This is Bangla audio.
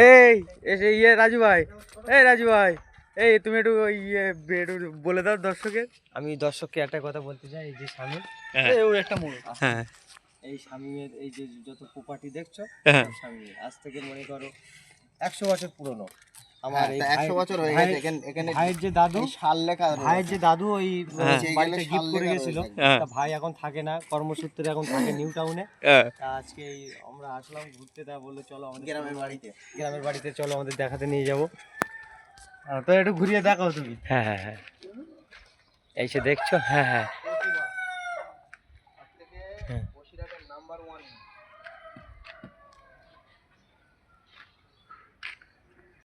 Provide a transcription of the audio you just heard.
এই এসে রাজু ভাই, রাজু ভাই, তুমি একটু একটু বলে দাও দর্শকের। আমি দর্শককে একটা কথা বলতে চাই, এই যে স্বামী, একটা মোড়, হ্যাঁ, এই স্বামীর এই যে যত প্রপার্টি দেখছো, স্বামী আজ থেকে মনে করো 100 বছর পুরনো। আমার 100 বছর হয়ে গেছে। এখানে ভাইয়ের যে দাদু, সাল লেখা, ভাইয়ের যে দাদু ওই বাড়িতে গিফট করে গেছিল। তা ভাই এখন থাকে না, কর্মসূত্রে এখন থাকে নিউ টাউনে। তা আজকে আমরা আসলাম ঘুরতে, তা বললো চলো আমাদের গ্রামের বাড়িতে চলো, আমাদের দেখাতে নিয়ে যাবো। তো একটু ঘুরিয়ে দেখাও তুমি। হ্যাঁ হ্যাঁ হ্যাঁ, এই যে দেখছো, হ্যাঁ হ্যাঁ হ্যাঁ।